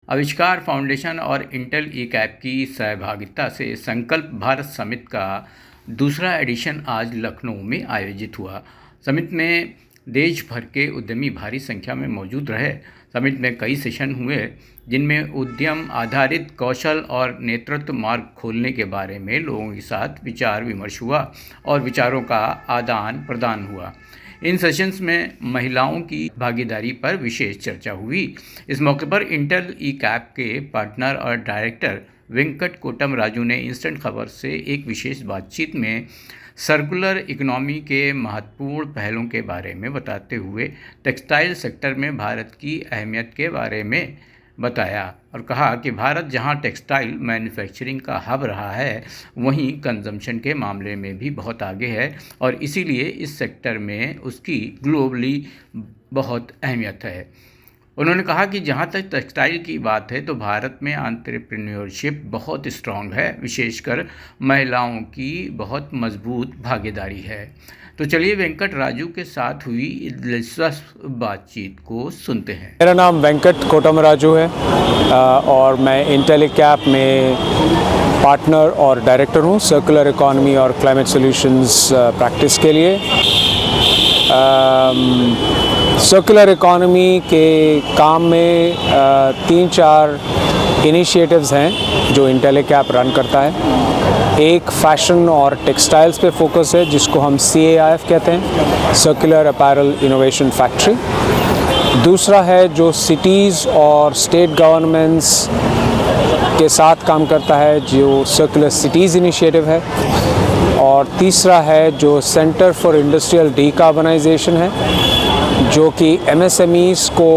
आविष्कार फाउंडेशन और इंटेल ई-कैप की सहभागिता से संकल्प भारत समिट का दूसरा एडिशन आज लखनऊ में आयोजित हुआ। समिट में देश भर के उद्यमी भारी संख्या में मौजूद रहे। समिट में कई सेशन हुए जिनमें उद्यम आधारित कौशल और नेतृत्व मार्ग खोलने के बारे में लोगों के साथ विचार विमर्श हुआ और विचारों का आदान प्रदान हुआ। इन सेशंस में महिलाओं की भागीदारी पर विशेष चर्चा हुई। इस मौके पर इंटेल ई-कैप के पार्टनर और डायरेक्टर वेंकट कोटम राजू ने इंस्टेंट खबर से एक विशेष बातचीत में सर्कुलर इकोनॉमी के महत्वपूर्ण पहलों के बारे में बताते हुए टेक्सटाइल सेक्टर में भारत की अहमियत के बारे में बताया और कहा कि भारत जहां टेक्सटाइल मैन्युफैक्चरिंग का हब रहा है, वहीं कंजम्पशन के मामले में भी बहुत आगे है और इसीलिए इस सेक्टर में उसकी ग्लोबली बहुत अहमियत है। उन्होंने कहा कि जहां तक टेक्सटाइल की बात है तो भारत में एंटरप्रेन्योरशिप बहुत स्ट्रॉन्ग है, विशेषकर महिलाओं की बहुत मजबूत भागीदारी है। तो चलिए वेंकट राजू के साथ हुई दिलचस्प बातचीत को सुनते हैं। मेरा नाम वेंकट कोटम राजू है और मैं इंटेल ई-कैप में पार्टनर और डायरेक्टर हूँ सर्कुलर इकोनॉमी और क्लाइमेट सॉल्यूशंस प्रैक्टिस के लिए। सर्कुलर इकोनॉमी के काम में 3-4 इनिशिएटिव्स हैं जो इंटेल ई-कैप रन करता है। एक फैशन और टेक्सटाइल्स पे फोकस है जिसको हम CAIF कहते हैं, सर्कुलर अपैरल इनोवेशन फैक्ट्री। दूसरा है जो सिटीज़ और स्टेट गवर्नमेंट्स के साथ काम करता है, जो सर्कुलर सिटीज़ इनिशिएटिव है। और तीसरा है जो सेंटर फॉर इंडस्ट्रियल डीकार्बनाइजेशन है, जो कि MSMEs को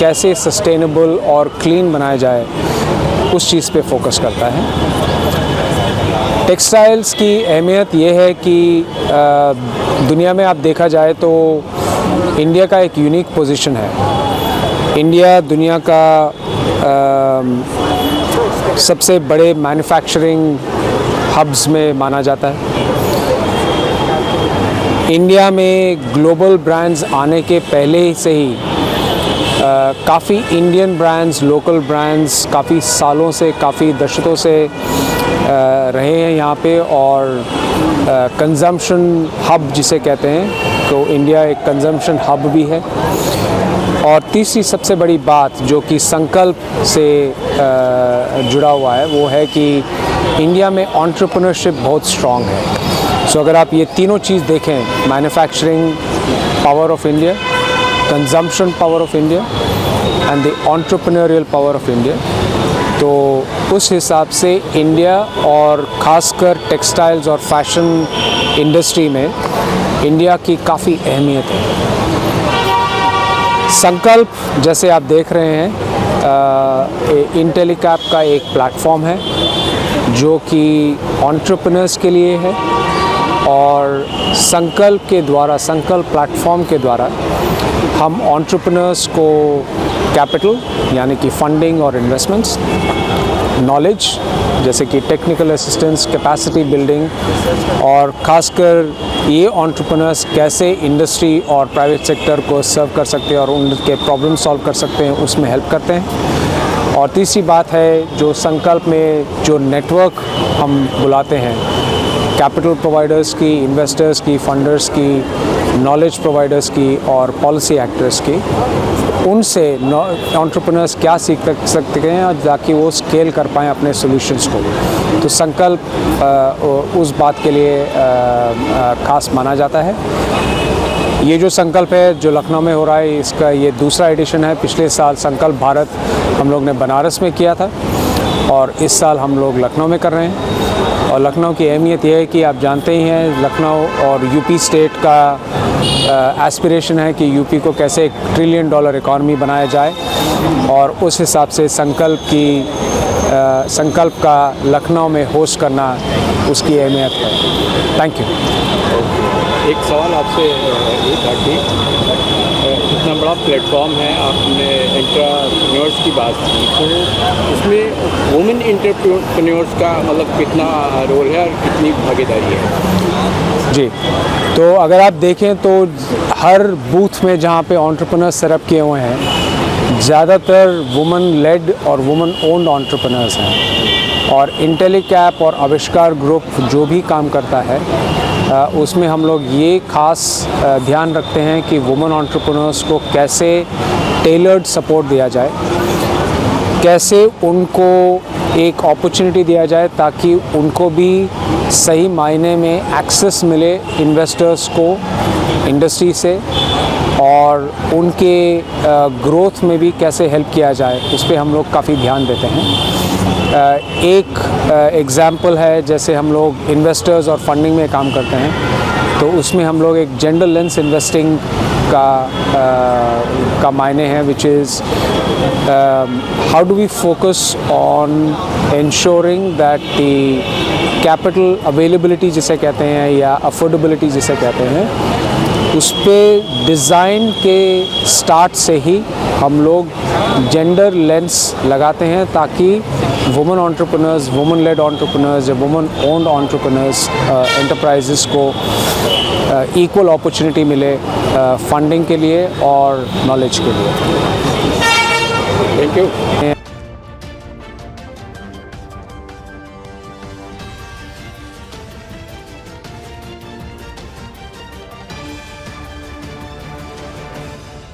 कैसे सस्टेनेबल और क्लीन बनाया जाए उस चीज़ पे फोकस करता है। टेक्सटाइल्स की अहमियत ये है कि दुनिया में आप देखा जाए तो इंडिया का एक यूनिक पोजीशन है। इंडिया दुनिया का सबसे बड़े मैन्युफैक्चरिंग हब्स में माना जाता है। इंडिया में ग्लोबल ब्रांड्स आने के पहले से ही काफ़ी इंडियन ब्रांड्स, लोकल ब्रांड्स काफ़ी सालों से, काफ़ी दशकों से रहे हैं यहाँ पे। और कंजम्पशन हब जिसे कहते हैं, तो इंडिया एक कंजम्पशन हब भी है। और तीसरी सबसे बड़ी बात जो कि संकल्प से जुड़ा हुआ है वो है कि इंडिया में एंटरप्रेन्योरशिप बहुत स्ट्रॉन्ग है। सो अगर आप ये तीनों चीज़ देखें, manufacturing power of India, consumption power of India and the entrepreneurial power of India, तो उस हिसाब से इंडिया और ख़ासकर टेक्सटाइल्स और फैशन इंडस्ट्री में इंडिया की काफ़ी अहमियत है। संकल्प जैसे आप देख रहे हैं इंटेल ई-कैप का एक प्लेटफॉर्म है जो कि एंटरप्रेन्योर्स के लिए है। और संकल्प के द्वारा, संकल्प प्लेटफॉर्म के द्वारा हम एंटरप्रेन्योर्स को कैपिटल यानी कि फंडिंग और इन्वेस्टमेंट्स, नॉलेज जैसे कि टेक्निकल असिस्टेंस, कैपेसिटी बिल्डिंग और ख़ासकर ये एंटरप्रेन्योर्स कैसे इंडस्ट्री और प्राइवेट सेक्टर को सर्व कर सकते हैं और उनके प्रॉब्लम सॉल्व कर सकते हैं, उसमें हेल्प करते हैं। और तीसरी बात है जो संकल्प में जो नेटवर्क हम बुलाते हैं, कैपिटल प्रोवाइडर्स की, इन्वेस्टर्स की, फंडर्स की, नॉलेज प्रोवाइडर्स की और पॉलिसी एक्टर्स की, उनसे एंटरप्रेन्योर्स क्या सीख सकते हैं ताकि वो स्केल कर पाएँ अपने सॉल्यूशंस को। तो संकल्प उस बात के लिए खास माना जाता है। ये जो संकल्प है जो लखनऊ में हो रहा है, इसका ये दूसरा एडिशन है। पिछले साल संकल्प भारत हम लोग ने बनारस में किया था और इस साल हम लोग लखनऊ में कर रहे हैं। और लखनऊ की अहमियत यह है कि आप जानते ही हैं लखनऊ और यूपी स्टेट का एस्पिरेशन है कि यूपी को कैसे $1 ट्रिलियन इकॉनमी बनाया जाए और उस हिसाब से संकल्प का लखनऊ में होस्ट करना उसकी अहमियत है। Thank you. एक सवाल आपसे ये था कि इतना बड़ा प्लेटफॉर्म है, आपने एंटरप्रेन्योर्स की बात की, तो उसमें वुमेन एंटरप्रेन्योर्स का मतलब कितना रोल है और कितनी भागीदारी है? जी, तो अगर आप देखें तो हर बूथ में जहाँ पे एंटरप्रेन्योर्स सेटअप किए हुए हैं, ज़्यादातर वुमन लेड और वुमन ओन्ड एंटरप्रेन्योर्स हैं और इंटेलीकैप और आविष्कार ग्रुप जो भी काम करता है उसमें हम लोग ये खास ध्यान रखते हैं कि वुमन एंटरप्रेन्योर्स को कैसे टेलर्ड सपोर्ट दिया जाए, कैसे उनको एक अपॉर्चुनिटी दिया जाए ताकि उनको भी सही मायने में एक्सेस मिले इन्वेस्टर्स को इंडस्ट्री से, और उनके ग्रोथ में भी कैसे हेल्प किया जाए उस पर हम लोग काफ़ी ध्यान देते हैं। एक एग्ज़ाम्पल है, जैसे हम लोग इन्वेस्टर्स और फंडिंग में काम करते हैं तो उसमें हम लोग एक जेंडर लेंस इन्वेस्टिंग का मायने है, which is how do we focus on ensuring that the capital availability जिसे कहते हैं या अफोर्डेबिलिटी जिसे कहते हैं, उस पर डिज़ाइन के स्टार्ट से ही हम लोग जेंडर लेंस लगाते हैं ताकि women entrepreneurs, women lead entrepreneurs या वुमेन ओन्ड एंटरप्रेन्योर्स एंटरप्राइजेस को इक्वल अपॉर्चुनिटी मिले फंडिंग के लिए और नॉलेज के लिए। Thank you.